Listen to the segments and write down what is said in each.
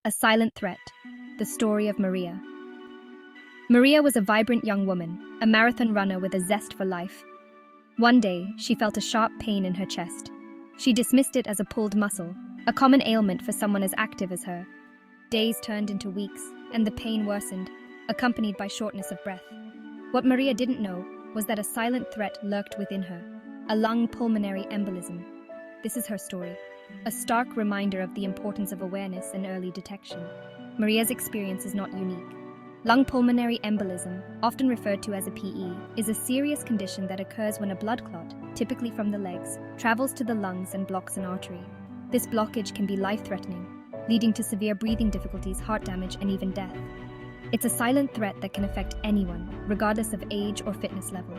A Silent Threat, the story of Maria. Maria was a vibrant young woman, a marathon runner with a zest for life. One day, she felt a sharp pain in her chest. She dismissed it as a pulled muscle, a common ailment for someone as active as her. Days turned into weeks, and the pain worsened, accompanied by shortness of breath. What Maria didn't know was that a silent threat lurked within her, a lung pulmonary embolism. This is her story, a stark reminder of the importance of awareness and early detection. Maria's experience is not unique. Lung pulmonary embolism, often referred to as a PE, is a serious condition that occurs when a blood clot, typically from the legs, travels to the lungs and blocks an artery. This blockage can be life-threatening, leading to severe breathing difficulties, heart damage, and even death. It's a silent threat that can affect anyone, regardless of age or fitness level.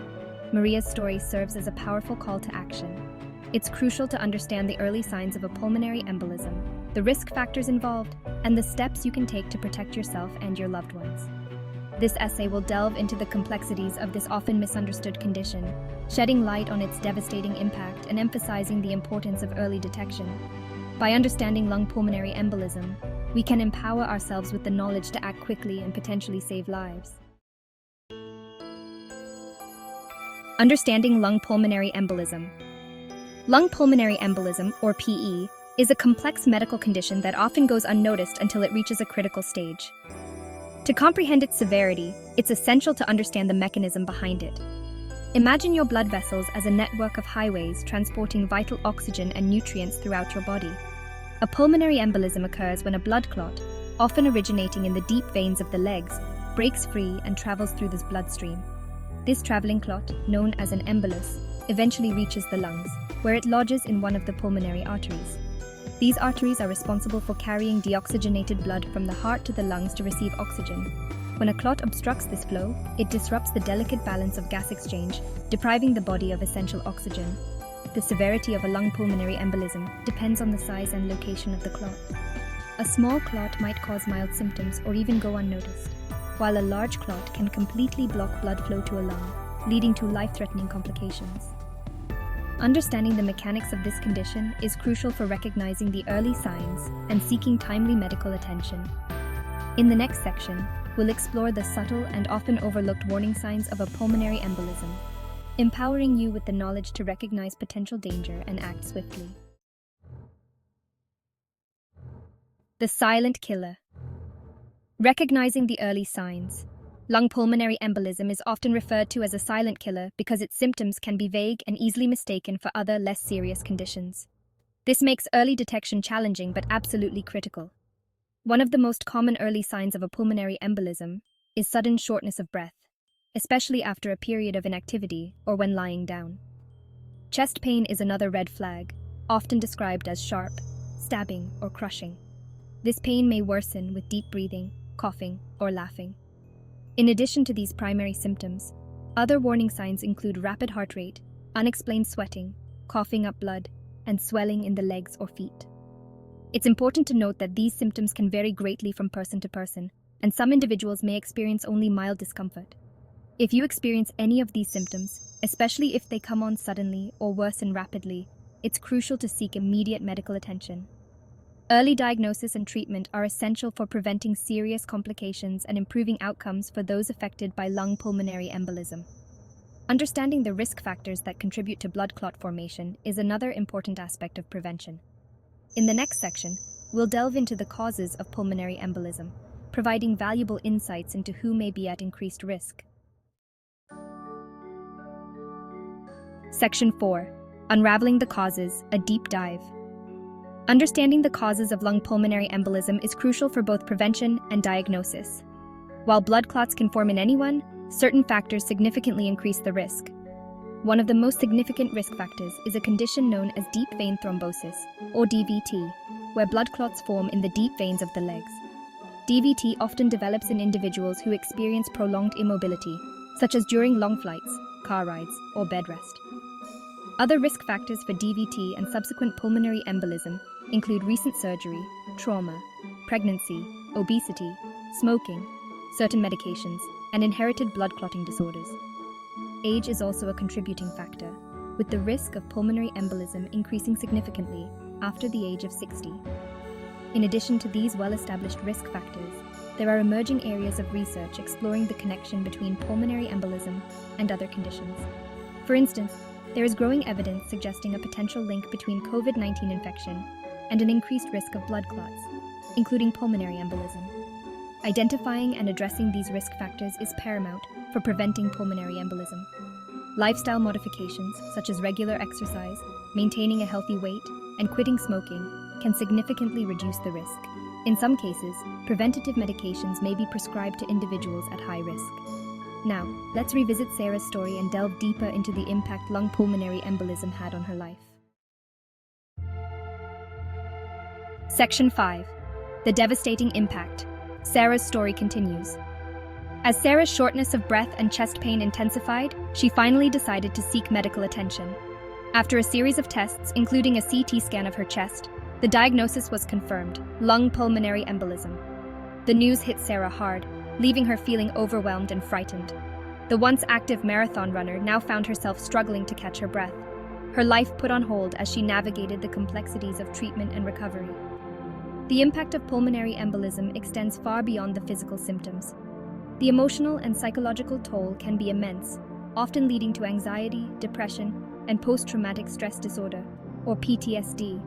Maria's story serves as a powerful call to action. It's crucial to understand the early signs of a pulmonary embolism, the risk factors involved, and the steps you can take to protect yourself and your loved ones. This essay will delve into the complexities of this often misunderstood condition, shedding light on its devastating impact and emphasizing the importance of early detection. By understanding lung pulmonary embolism, we can empower ourselves with the knowledge to act quickly and potentially save lives. Understanding lung pulmonary embolism. Lung pulmonary embolism, or PE, is a complex medical condition that often goes unnoticed until it reaches a critical stage. To comprehend its severity, it's essential to understand the mechanism behind it. Imagine your blood vessels as a network of highways transporting vital oxygen and nutrients throughout your body. A pulmonary embolism occurs when a blood clot, often originating in the deep veins of the legs, breaks free and travels through this bloodstream. This traveling clot, known as an embolus, eventually reaches the lungs, where it lodges in one of the pulmonary arteries. These arteries are responsible for carrying deoxygenated blood from the heart to the lungs to receive oxygen. When a clot obstructs this flow, it disrupts the delicate balance of gas exchange, depriving the body of essential oxygen. The severity of a lung pulmonary embolism depends on the size and location of the clot. A small clot might cause mild symptoms or even go unnoticed, while a large clot can completely block blood flow to a lung, leading to life-threatening complications. Understanding the mechanics of this condition is crucial for recognizing the early signs and seeking timely medical attention. In the next section, we'll explore the subtle and often overlooked warning signs of a pulmonary embolism, empowering you with the knowledge to recognize potential danger and act swiftly. The silent killer. Recognizing the early signs. Lung pulmonary embolism is often referred to as a silent killer because its symptoms can be vague and easily mistaken for other, less serious conditions. This makes early detection challenging but absolutely critical. One of the most common early signs of a pulmonary embolism is sudden shortness of breath, especially after a period of inactivity or when lying down. Chest pain is another red flag, often described as sharp, stabbing, or crushing. This pain may worsen with deep breathing, coughing, or laughing. In addition to these primary symptoms, other warning signs include rapid heart rate, unexplained sweating, coughing up blood, and swelling in the legs or feet. It's important to note that these symptoms can vary greatly from person to person, and some individuals may experience only mild discomfort. If you experience any of these symptoms, especially if they come on suddenly or worsen rapidly, it's crucial to seek immediate medical attention. Early diagnosis and treatment are essential for preventing serious complications and improving outcomes for those affected by lung pulmonary embolism. Understanding the risk factors that contribute to blood clot formation is another important aspect of prevention. In the next section, we'll delve into the causes of pulmonary embolism, providing valuable insights into who may be at increased risk. Section 4. Unraveling the causes, a deep dive. Understanding the causes of lung pulmonary embolism is crucial for both prevention and diagnosis. While blood clots can form in anyone, certain factors significantly increase the risk. One of the most significant risk factors is a condition known as deep vein thrombosis, or DVT, where blood clots form in the deep veins of the legs. DVT often develops in individuals who experience prolonged immobility, such as during long flights, car rides, or bed rest. Other risk factors for DVT and subsequent pulmonary embolism include recent surgery, trauma, pregnancy, obesity, smoking, certain medications, and inherited blood clotting disorders. Age is also a contributing factor, with the risk of pulmonary embolism increasing significantly after the age of 60. In addition to these well-established risk factors, there are emerging areas of research exploring the connection between pulmonary embolism and other conditions. For instance, there is growing evidence suggesting a potential link between COVID-19 infection and an increased risk of blood clots, including pulmonary embolism. Identifying and addressing these risk factors is paramount for preventing pulmonary embolism. Lifestyle modifications, such as regular exercise, maintaining a healthy weight, and quitting smoking, can significantly reduce the risk. In some cases, preventative medications may be prescribed to individuals at high risk. Now, let's revisit Sarah's story and delve deeper into the impact lung pulmonary embolism had on her life. Section 5. The devastating impact. Sarah's story continues. As Sarah's shortness of breath and chest pain intensified, she finally decided to seek medical attention. After a series of tests, including a CT scan of her chest, the diagnosis was confirmed: lung pulmonary embolism. The news hit Sarah hard, leaving her feeling overwhelmed and frightened. The once active marathon runner now found herself struggling to catch her breath, her life put on hold as she navigated the complexities of treatment and recovery. The impact of pulmonary embolism extends far beyond the physical symptoms. The emotional and psychological toll can be immense, often leading to anxiety, depression, and post-traumatic stress disorder, or PTSD.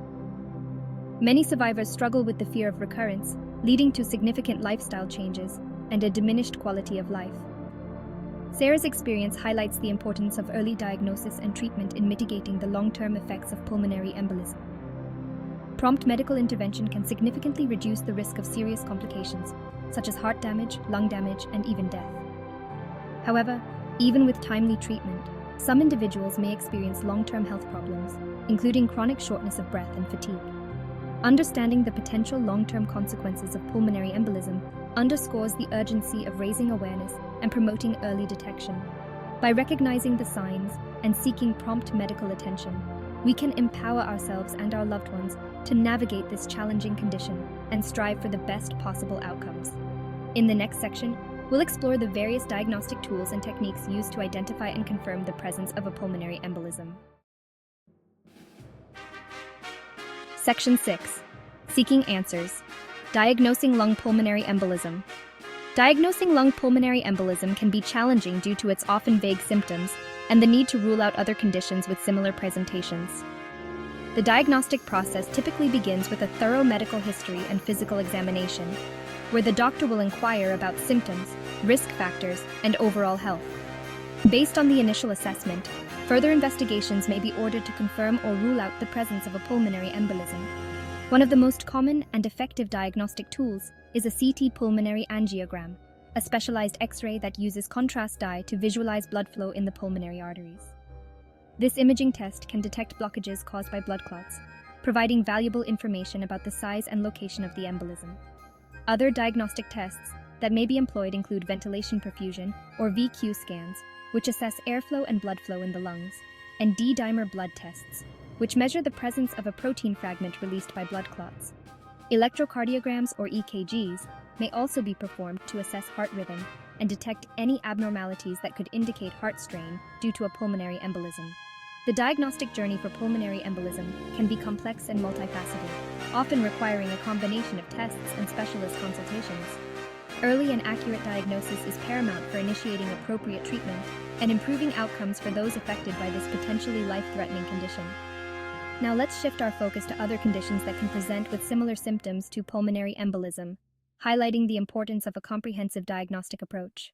Many survivors struggle with the fear of recurrence, leading to significant lifestyle changes and a diminished quality of life. Sarah's experience highlights the importance of early diagnosis and treatment in mitigating the long-term effects of pulmonary embolism. Prompt medical intervention can significantly reduce the risk of serious complications, such as heart damage, lung damage, and even death. However, even with timely treatment, some individuals may experience long-term health problems, including chronic shortness of breath and fatigue. Understanding the potential long-term consequences of pulmonary embolism underscores the urgency of raising awareness and promoting early detection. By recognizing the signs and seeking prompt medical attention, we can empower ourselves and our loved ones to navigate this challenging condition and strive for the best possible outcomes. In the next section, we'll explore the various diagnostic tools and techniques used to identify and confirm the presence of a pulmonary embolism. Section 6. Seeking answers. Diagnosing lung pulmonary embolism. Diagnosing lung pulmonary embolism can be challenging due to its often vague symptoms and the need to rule out other conditions with similar presentations. The diagnostic process typically begins with a thorough medical history and physical examination, where the doctor will inquire about symptoms, risk factors, and overall health. Based on the initial assessment, further investigations may be ordered to confirm or rule out the presence of a pulmonary embolism. One of the most common and effective diagnostic tools is a CT pulmonary angiogram, a specialized X-ray that uses contrast dye to visualize blood flow in the pulmonary arteries. This imaging test can detect blockages caused by blood clots, providing valuable information about the size and location of the embolism. Other diagnostic tests that may be employed include ventilation perfusion, or VQ scans, which assess airflow and blood flow in the lungs, and D-dimer blood tests, which measure the presence of a protein fragment released by blood clots. Electrocardiograms, or EKGs, may also be performed to assess heart rhythm and detect any abnormalities that could indicate heart strain due to a pulmonary embolism. The diagnostic journey for pulmonary embolism can be complex and multifaceted, often requiring a combination of tests and specialist consultations. Early and accurate diagnosis is paramount for initiating appropriate treatment and improving outcomes for those affected by this potentially life-threatening condition. Now let's shift our focus to other conditions that can present with similar symptoms to pulmonary embolism, highlighting the importance of a comprehensive diagnostic approach.